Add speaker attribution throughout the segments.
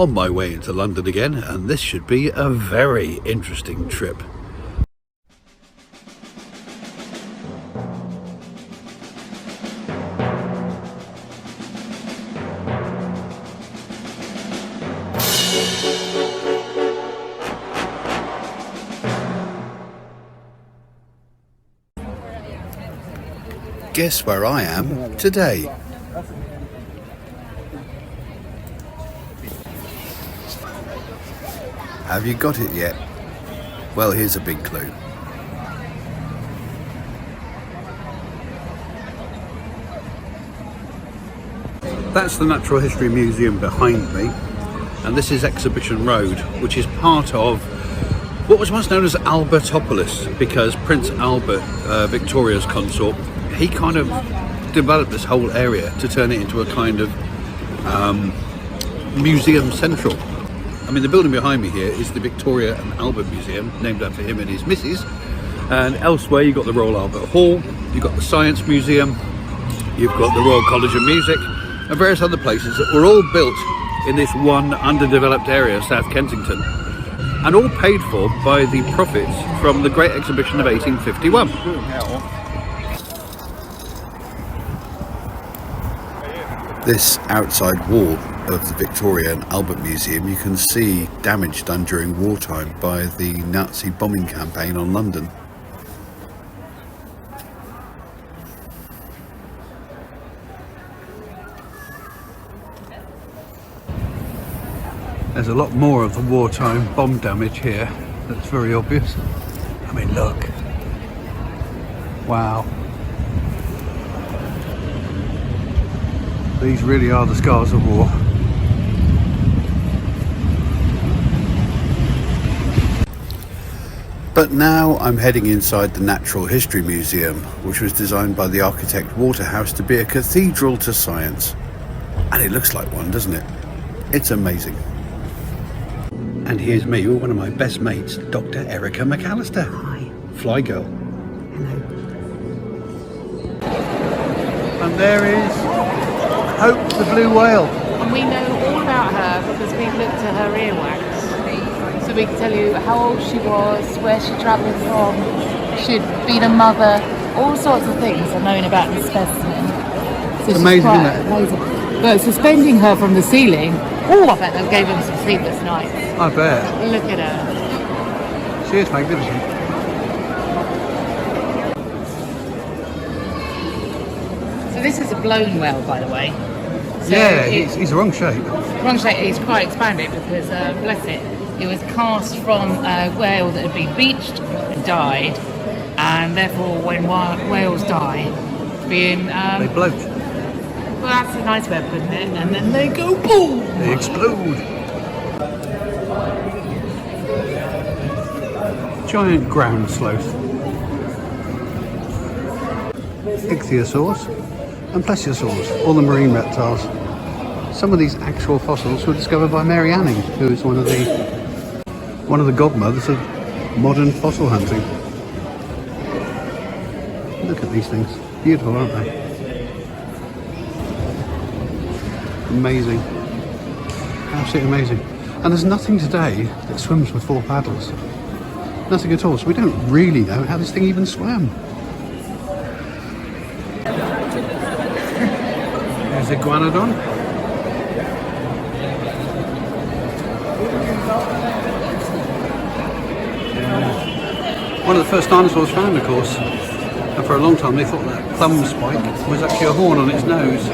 Speaker 1: On my way into London again, and this should be a very interesting trip. Guess where I am today? Have you got it yet? Well, here's a big clue. That's the Natural History Museum behind me, and this is Exhibition Road, which is part of what was once known as Albertopolis, because Prince Albert, Victoria's consort, he kind of developed this whole area to turn it into a kind of museum central. I mean, the building behind me here is the Victoria and Albert Museum, named after him and his missus. And elsewhere you've got the Royal Albert Hall, you've got the Science Museum, you've got the Royal College of Music, and various other places that were all built in this one underdeveloped area of South Kensington, and all paid for by the profits from the Great Exhibition of 1851. This outside wall of the Victoria and Albert Museum, you can see damage done during wartime by the Nazi bombing campaign on London. There's a lot more of the wartime bomb damage here that's very obvious. I mean, look. Wow. These really are the scars of war. But now I'm heading inside the Natural History Museum, which was designed by the architect Waterhouse to be a cathedral to science. And it looks like one, doesn't it? It's amazing. And here's me with one of my best mates, Dr Erica McAlister.
Speaker 2: Hi.
Speaker 1: Fly girl.
Speaker 2: Hello.
Speaker 1: And there is Hope the blue whale.
Speaker 2: And we know all about her because we've looked at her earwax. So we can tell you how old she was, where she travelled from, she'd been a mother, all sorts of things are known about this specimen. So
Speaker 1: Amazing, isn't it?
Speaker 2: Amazing. But suspending her from the ceiling, I bet that gave them some sleepless nights.
Speaker 1: I bet.
Speaker 2: Look at her.
Speaker 1: She is magnificent.
Speaker 2: So this is a blown whale, by the way. So
Speaker 1: yeah, he's the wrong shape.
Speaker 2: Wrong shape. He's quite expanded because, bless it, it was cast from a whale that had been beached and died, and therefore when whales die, being
Speaker 1: they bloat.
Speaker 2: Well, that's a nice way of putting it, and then they go boom.
Speaker 1: They explode. Giant ground sloth. Ichthyosaurs and plesiosaurs, all the marine reptiles. Some of these actual fossils were discovered by Mary Anning, who is one of the godmothers of modern fossil hunting. Look at these things. Beautiful, aren't they? Amazing. Absolutely amazing. And there's nothing today that swims with four paddles. Nothing at all. So we don't really know how this thing even swam. There's Iguanodon. Yeah. One of the first dinosaurs found, of course. And for a long time they thought that thumb spike was actually a horn on its nose.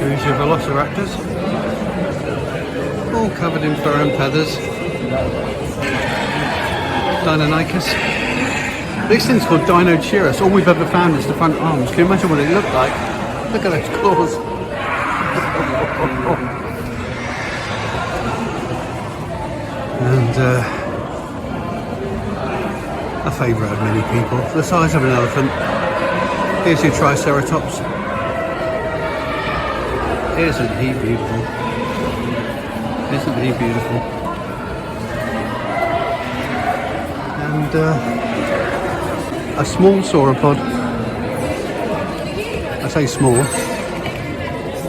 Speaker 1: Here's your velociraptors, all covered in fur and feathers. Deinonychus. This thing's called Dinocheirus. All we've ever found is the front arms. Can you imagine what it looked like? Look at those claws. And a favourite of many people. The size of an elephant. Here's your Triceratops. Isn't he beautiful? Isn't he beautiful? And a small sauropod. I say small.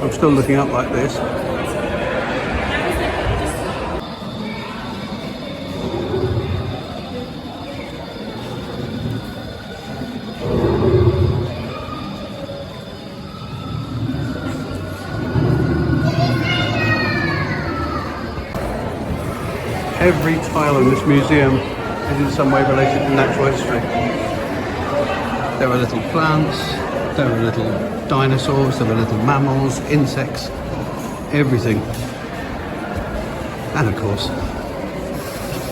Speaker 1: I'm still looking up like this. Every tile in this museum is in some way related to natural history. There are little plants, there are little dinosaurs, there are little mammals, insects, everything. And of course,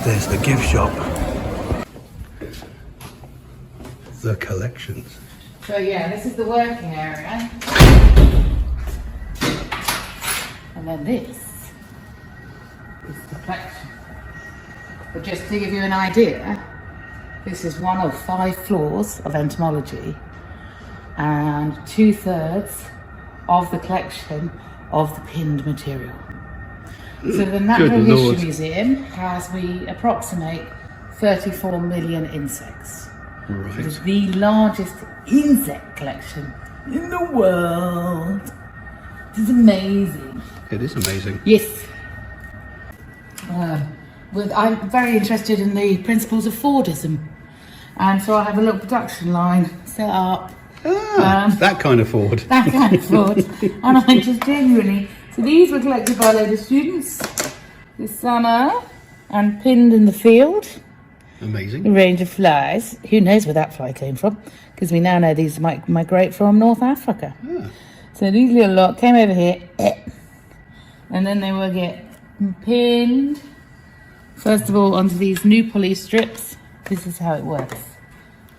Speaker 1: there's the gift shop. The collections.
Speaker 2: So yeah, this is the working area. And then this is the collection. But just to give you an idea, this is one of 5 floors of entomology and 2/3 of the collection of the pinned material. So the Natural History Museum has, we approximate, 34 million insects.
Speaker 1: Right.
Speaker 2: It is the largest insect collection in the world. It is amazing.
Speaker 1: It is amazing.
Speaker 2: Yes. I'm very interested in the principles of Fordism, and so I have a little production line set up.
Speaker 1: That kind of Ford.
Speaker 2: That kind of Ford. And I just genuinely, so these were collected by a load of students this summer and pinned in the field.
Speaker 1: Amazing.
Speaker 2: A range of flies. Who knows where that fly came from? Because we now know these migrate from North Africa.
Speaker 1: Yeah.
Speaker 2: So these little lot came over here, and then they will get pinned. First of all, onto these new poly strips. This is how it works.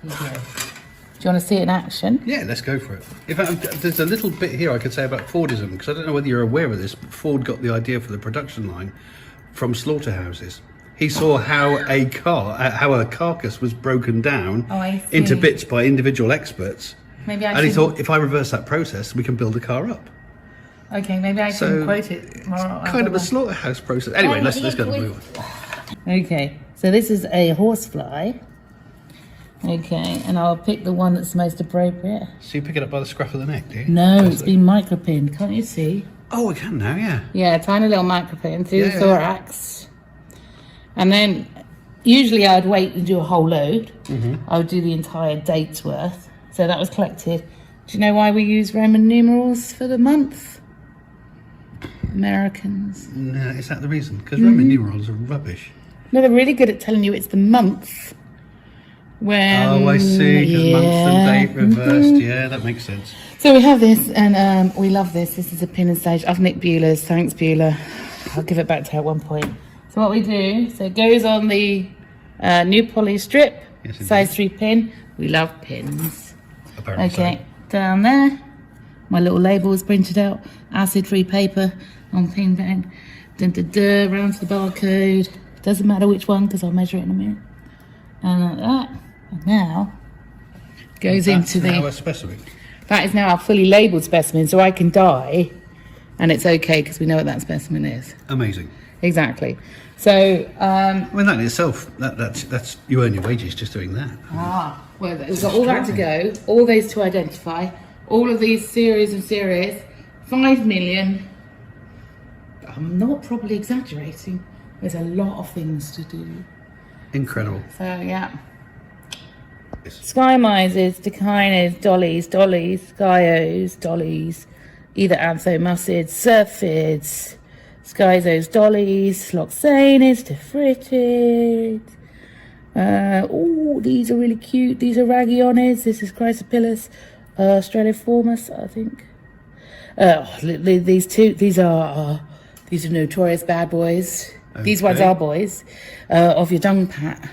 Speaker 2: Here you go. Do you want to see it in action?
Speaker 1: Yeah, let's go for it. In fact, there's a little bit here I could say about Fordism, because I don't know whether you're aware of this, but Ford got the idea for the production line from slaughterhouses. He saw how a carcass was broken down into bits by individual experts.
Speaker 2: Maybe
Speaker 1: and he thought, if I reverse that process, we can build a car up.
Speaker 2: Okay, maybe I can quote it more.
Speaker 1: Kind of a slaughterhouse process. Anyway, let's go and move on.
Speaker 2: Okay, so this is a horsefly. Okay, and I'll pick the one that's most appropriate.
Speaker 1: So you pick it up by the scruff of the neck, do you?
Speaker 2: No, it's been micropinned, can't you see?
Speaker 1: Oh, I can now, yeah.
Speaker 2: Yeah, tiny little micropin through the thorax. And then, usually I'd wait and do a whole load. I would do the entire date's worth. So that was collected. Do you know why we use Roman numerals for the month? Americans.
Speaker 1: No, is that the reason? Because Roman numerals are rubbish.
Speaker 2: No, they're really good at telling you it's the month. When,
Speaker 1: oh, I see, because month and date reversed. Yeah, that makes sense.
Speaker 2: So we have this, and we love this. This is a pin and stage. I've nicked Beulah's. Thanks, Beulah. I'll give it back to her at one point. So what we do, so it goes on the new poly strip, size 3 pin. We love pins.
Speaker 1: Apparently
Speaker 2: okay, down there, my little label is printed out, acid-free paper on pin bag. Round to the barcode. Doesn't matter which one, because I'll measure it in a minute. And like that. And now goes into the.
Speaker 1: Now a specimen.
Speaker 2: That is now our fully labelled specimen, so I can die, and it's okay because we know what that specimen is.
Speaker 1: Amazing.
Speaker 2: Exactly. So.
Speaker 1: I mean, that in itself, that's you earn your wages just doing that.
Speaker 2: Well, we've got all that to go, all those to identify, all of these series, 5 million. I'm not probably exaggerating. There's a lot of things to do.
Speaker 1: Incredible.
Speaker 2: So yeah. Sky misers, decanids, dollies, skyos, dollies, either anthomussids, syrphids, skyzos, dollies, sloxanids, tephritids. These are really cute. These are ragionids. This is Chrysopilus australiformis, I think. These are notorious bad boys. Okay. These ones are boys of your dung pat.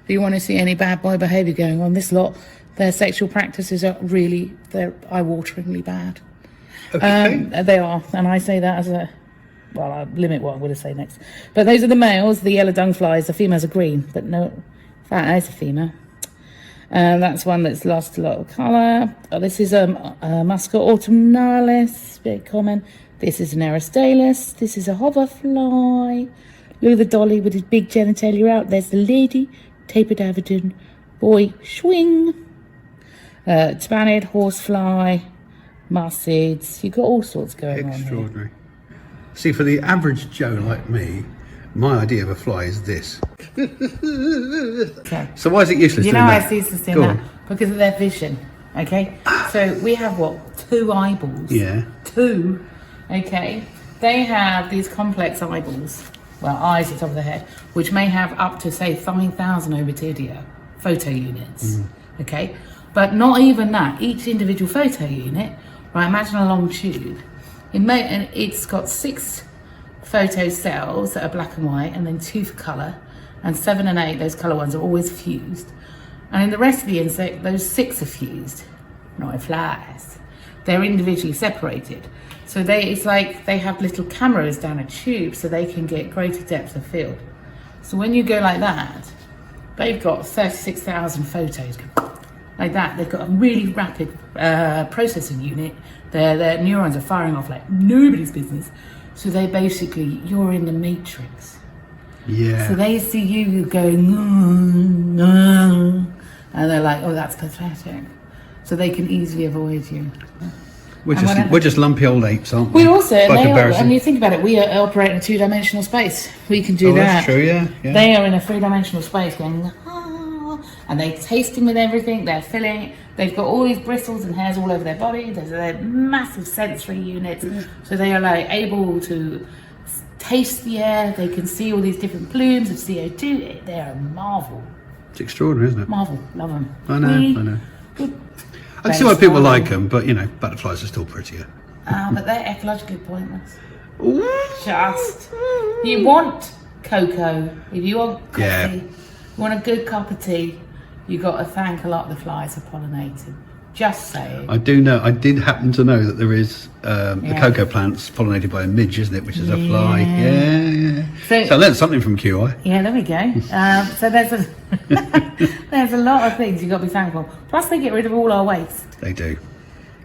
Speaker 2: If you want to see any bad boy behaviour going on, this lot, their sexual practices are really, they're eye-wateringly bad. Okay. They are, and I say that as I'll limit what I'm going to say next. But those are the males, the yellow dung flies. The females are green, but no, That is a female. That's one that's lost a lot of colour. Oh, this is a Musca autumnalis, very common. This is an Aristalis. This is a hoverfly. Look at the dolly with his big genitalia out. There's the lady, tapered avidon, boy, swing. Spanid, horsefly, mussids. You've got all sorts going on here.
Speaker 1: Extraordinary. See, for the average Joe like me, my idea of a fly is this.
Speaker 2: Okay.
Speaker 1: So why is it useless
Speaker 2: You
Speaker 1: doing
Speaker 2: know
Speaker 1: that?
Speaker 2: why it's useless doing
Speaker 1: Go
Speaker 2: that?
Speaker 1: on.
Speaker 2: Because of their vision. Okay? So we have what? 2 eyeballs.
Speaker 1: Yeah.
Speaker 2: 2. Okay? They have these complex eyeballs. Well, eyes at the top of the head, which may have up to, say, 5,000 ovididia photo units. Okay? But not even that. Each individual photo unit, right, imagine a long tube. And it's got 6 photo cells that are black and white, and then 2 for colour, and 7 and 8, those colour ones, are always fused. And in the rest of the insect, those 6 are fused, not in flies. They're individually separated. So it's like they have little cameras down a tube so they can get greater depth of field. So when you go like that, they've got 36,000 photos. Like that, they've got a really rapid processing unit. Their neurons are firing off like nobody's business. So they basically, you're in the matrix.
Speaker 1: Yeah.
Speaker 2: So they see you going, and they're like, oh, that's pathetic. So they can easily avoid you.
Speaker 1: We're just lumpy old apes, aren't we?
Speaker 2: We also,
Speaker 1: By comparison.
Speaker 2: and you think about it, we operate in a 2-dimensional space. We can do
Speaker 1: Oh,
Speaker 2: that.
Speaker 1: that's true, yeah.
Speaker 2: They are in a 3-dimensional space going, and they're tasting with everything, they're filling it. They've got all these bristles and hairs all over their body. They're massive sensory units. So they are like able to taste the air. They can see all these different plumes of CO2. They're a marvel.
Speaker 1: It's extraordinary, isn't it?
Speaker 2: Marvel. Love them.
Speaker 1: I know. I can see why people like them, but, you know, butterflies are still prettier.
Speaker 2: But they're ecologically pointless. Just. You want cocoa. If you want coffee, you want a good cup of tea, you've got to thank a lot of the flies for pollinating. Just saying.
Speaker 1: I did happen to know that there is the cocoa plants pollinated by a midge, isn't it? Which is a fly. Yeah. So I learned something from QI.
Speaker 2: Yeah, there we go. So there's a lot of things you've got to be thankful. Plus they get rid of all our waste.
Speaker 1: They do.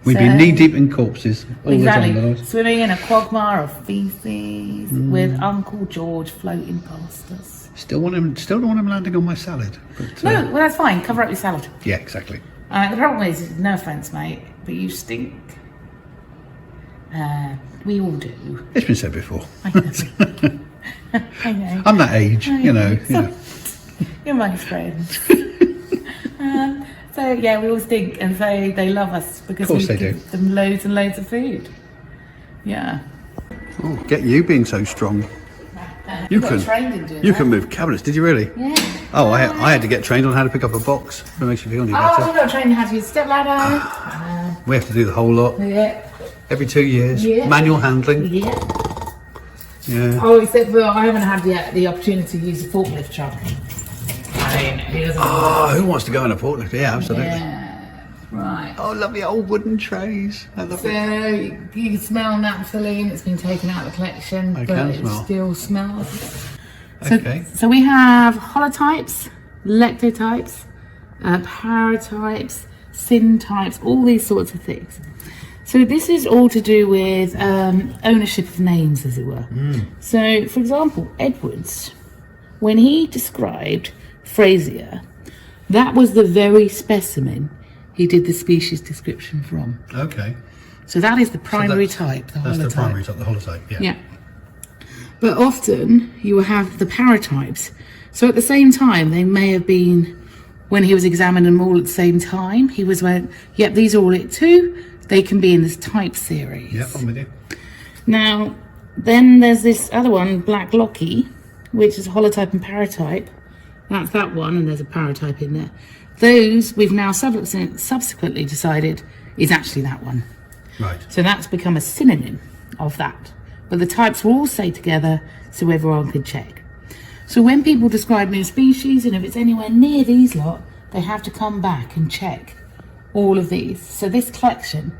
Speaker 1: We'd be knee deep in corpses all the time, Lord.
Speaker 2: Swimming in a quagmire of feces with Uncle George floating past us.
Speaker 1: Still don't want him landing on my salad. But,
Speaker 2: No, well that's fine. Cover up your salad.
Speaker 1: Yeah, exactly.
Speaker 2: The problem is, no offence, mate, but you stink. We all do.
Speaker 1: It's been said before.
Speaker 2: I know. I know.
Speaker 1: I'm that age, you know.
Speaker 2: You're my friend. So yeah, we all stink, and so they love us because we give them loads and loads of food. Yeah.
Speaker 1: Oh, get you being so strong. You can move cabinets. Did you really?
Speaker 2: Yeah.
Speaker 1: Oh, I had to get trained on how to pick up a box. If it makes you feel any better.
Speaker 2: Oh, we got trained how to use step ladder.
Speaker 1: We have to do the whole lot.
Speaker 2: Yeah.
Speaker 1: Every 2 years.
Speaker 2: Yeah.
Speaker 1: Manual handling.
Speaker 2: Yeah.
Speaker 1: Yeah.
Speaker 2: Oh, except for I haven't had the opportunity to use a forklift truck.
Speaker 1: Who wants to go on a forklift? Yeah, absolutely.
Speaker 2: Yeah. Right.
Speaker 1: Oh, lovely old wooden trays. I love it.
Speaker 2: So you can smell naphthalene. It's been taken out of the collection, but it still smells.
Speaker 1: Okay.
Speaker 2: So we have holotypes, lectotypes, paratypes, syntypes, all these sorts of things. So this is all to do with ownership of names, as it were. So, for example, Edwards, when he described Fraser, that was the very specimen he did the species description from.
Speaker 1: Okay.
Speaker 2: So that is the primary type, the holotype.
Speaker 1: That's the primary type, the holotype,
Speaker 2: Yeah. But often you will have the paratypes. So at the same time, they may have been, when he was examining them all at the same time, he was went, yep, these are all it too. They can be in this type series.
Speaker 1: Yep, I'm with you.
Speaker 2: Now, then there's this other one, Black Locky, which is holotype and paratype. That's that one, and there's a paratype in there. Those we've now subsequently decided is actually that one.
Speaker 1: Right.
Speaker 2: So that's become a synonym of that. But the types will all stay together so everyone can check. So when people describe new species, and if it's anywhere near these lot, they have to come back and check all of these. So this collection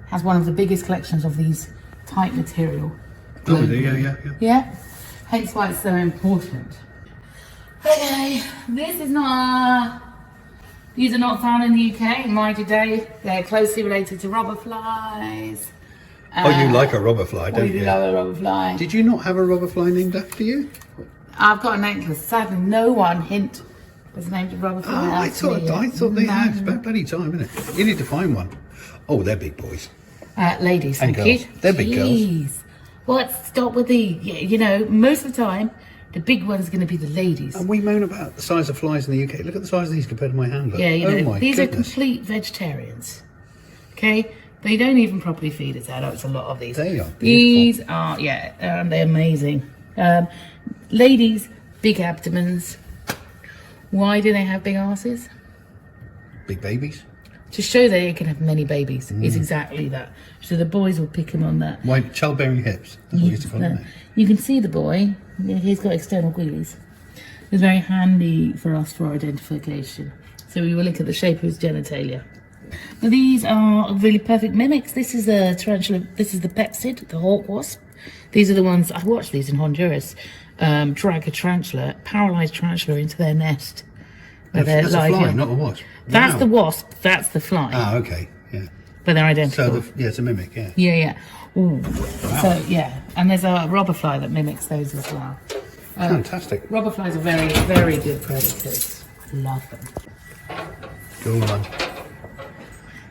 Speaker 2: has one of the biggest collections of these type material.
Speaker 1: Oh, yeah.
Speaker 2: Yeah? Hence why it's so important. Okay, this is not. These are not found in the UK. Mind you, they're closely related to robber flies.
Speaker 1: Oh, you like a robber fly, don't you?
Speaker 2: I do love a robber fly.
Speaker 1: Did you not have a robber fly named after you?
Speaker 2: I've got a necklace. Sadly, no one was named a robber fly.
Speaker 1: Oh, I thought they had. It's about bloody time, isn't it? You need to find one. Oh, they're big boys.
Speaker 2: Ladies,
Speaker 1: And
Speaker 2: thank you.
Speaker 1: girls. They're big girls.
Speaker 2: What? Stop with the. You know, most of the time, the big one's going to be the ladies.
Speaker 1: And we moan about the size of flies in the UK. Look at the size of these compared to my hand.
Speaker 2: Yeah, you know,
Speaker 1: my
Speaker 2: these
Speaker 1: goodness.
Speaker 2: are complete vegetarians. Okay, they don't even properly feed as adults. A lot of these.
Speaker 1: They are beautiful.
Speaker 2: These are they're amazing. Ladies, big abdomens. Why do they have big asses?
Speaker 1: Big babies.
Speaker 2: To show that you can have many babies. It's exactly that. So the boys will pick him on that.
Speaker 1: Why childbearing hips? That's what we used to call them.
Speaker 2: You can see the boy. He's got external wheelies. It's very handy for us for identification. So we will look at the shape of his genitalia. Now these are really perfect mimics. This is a tarantula. This is the pexid, the hawk wasp. These are the ones I watched these in Honduras. Drag a tarantula, paralyzed tarantula into their nest.
Speaker 1: That's a fly, not a wasp.
Speaker 2: That's
Speaker 1: Wow.
Speaker 2: the wasp. That's the fly.
Speaker 1: Ah, okay, yeah.
Speaker 2: But they're identical.
Speaker 1: So it's a mimic, yeah.
Speaker 2: Yeah. Ooh. Wow. So yeah, and there's a robber fly that mimics those as well.
Speaker 1: Fantastic.
Speaker 2: Robber flies are very, very good predators. I love them.
Speaker 1: Go on.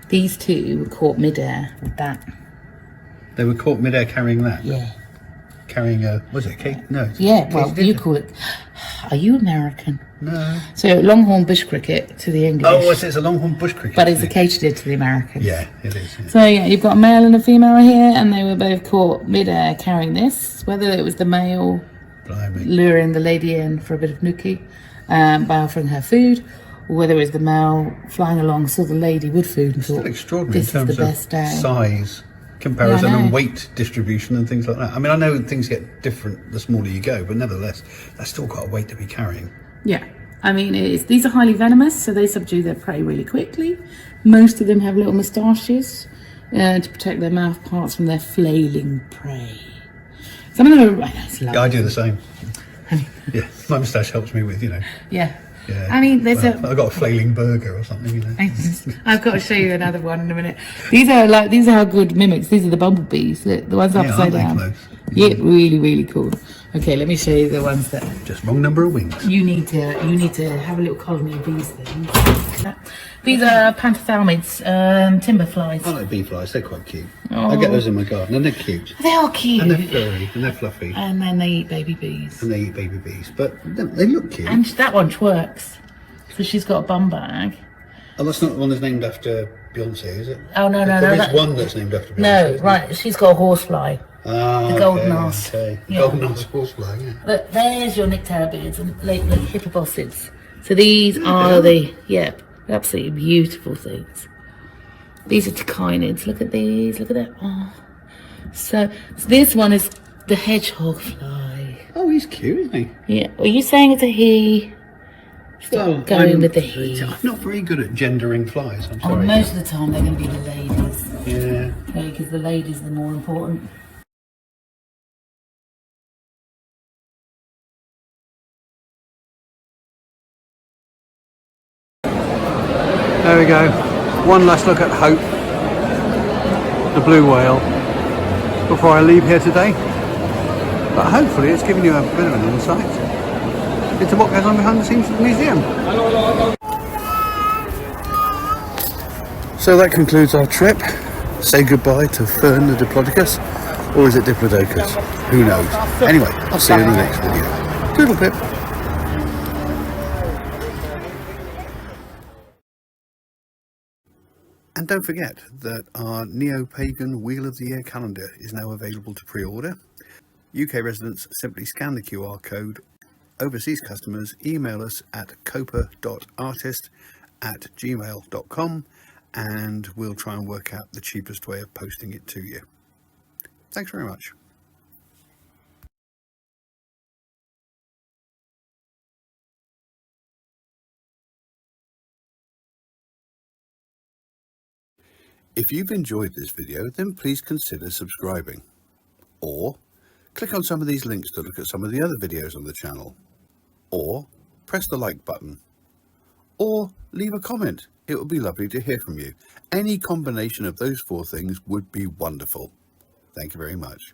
Speaker 2: These two were caught midair with that.
Speaker 1: They were caught midair carrying that.
Speaker 2: Yeah.
Speaker 1: Carrying a, was it a cake? No.
Speaker 2: Yeah, well, you call it. Are you American?
Speaker 1: No.
Speaker 2: So longhorn bush cricket to the English.
Speaker 1: Oh, it's a longhorn bush cricket.
Speaker 2: But it's a caged to the Americans.
Speaker 1: Yeah, it is. Yeah.
Speaker 2: So yeah, you've got a male and a female here, and they were both caught midair carrying this. Whether it was the male
Speaker 1: Blimey.
Speaker 2: luring the lady in for a bit of nookie by offering her food, or whether it was the male flying along, saw the lady with food and
Speaker 1: Still
Speaker 2: thought,
Speaker 1: extraordinary
Speaker 2: this
Speaker 1: in
Speaker 2: is
Speaker 1: terms
Speaker 2: the
Speaker 1: of
Speaker 2: best day.
Speaker 1: size, comparison
Speaker 2: Yeah, I know.
Speaker 1: and weight distribution and things like that. I mean, I know things get different the smaller you go, but nevertheless, that's still got a weight to be carrying.
Speaker 2: Yeah, I mean, these are highly venomous, so they subdue their prey really quickly. Most of them have little moustaches to protect their mouth parts from their flailing prey. Some of them are, it's lovely.
Speaker 1: Yeah, I do the same. Yeah, my moustache helps me with,
Speaker 2: Yeah.
Speaker 1: Yeah.
Speaker 2: I mean, there's
Speaker 1: I've got a flailing burger or something,
Speaker 2: I've got to show you another one in a minute. These are how good mimics. These are the bumblebees, the ones
Speaker 1: Yeah,
Speaker 2: upside
Speaker 1: aren't they
Speaker 2: down.
Speaker 1: close?
Speaker 2: Yeah, really, really cool. Okay, let me show you the ones that
Speaker 1: Just wrong number of wings.
Speaker 2: you need to have a little colony of these things. These are pantothalmids, timber flies.
Speaker 1: I like bee flies, they're quite cute.
Speaker 2: Oh.
Speaker 1: I get those in my garden and they're cute.
Speaker 2: They are cute.
Speaker 1: And they're furry and they're fluffy
Speaker 2: And then they eat baby bees.
Speaker 1: and they eat baby bees. But they look cute.
Speaker 2: And that one twerks. So she's got a bum bag.
Speaker 1: Oh, that's not the one that's named after Beyonce, is it?
Speaker 2: Oh, no.
Speaker 1: There is
Speaker 2: that-
Speaker 1: one that's named after Beyonce.
Speaker 2: No,
Speaker 1: isn't
Speaker 2: right. She's got a horsefly.
Speaker 1: Ah,
Speaker 2: The golden
Speaker 1: okay,
Speaker 2: arse.
Speaker 1: Okay.
Speaker 2: Yeah.
Speaker 1: Golden arse horsefly, yeah.
Speaker 2: But there's your nyctaribids and like hippobosids. So these are the absolutely beautiful things. These are tachinids. Look at these. Look at that. Oh. So this one is the hedgehog fly.
Speaker 1: Oh, he's cute, isn't he?
Speaker 2: Yeah. Are you saying it's a he?
Speaker 1: Well,
Speaker 2: Going with the he.
Speaker 1: I'm not very good at gendering flies, I'm
Speaker 2: Oh,
Speaker 1: sorry.
Speaker 2: most of the time they're going to be the ladies.
Speaker 1: Yeah.
Speaker 2: Because the ladies are the more important.
Speaker 1: There we go. One last look at Hope, the blue whale, before I leave here today. But hopefully it's given you a bit of an insight into what goes on behind the scenes of the museum. So that concludes our trip. Say goodbye to Fern the Diplodocus, or is it Diplodocus? Who knows? Anyway, I'll see you in the next video. Toodle pip. And don't forget that our Neo-Pagan Wheel of the Year calendar is now available to pre-order. UK residents simply scan the QR code. Overseas customers email us at copa.artist@gmail.com and we'll try and work out the cheapest way of posting it to you. Thanks very much. If you've enjoyed this video, then please consider subscribing. Or click on some of these links to look at some of the other videos on the channel. Or press the like button or leave a comment. It would be lovely to hear from you. Any combination of those 4 things would be wonderful. Thank you very much.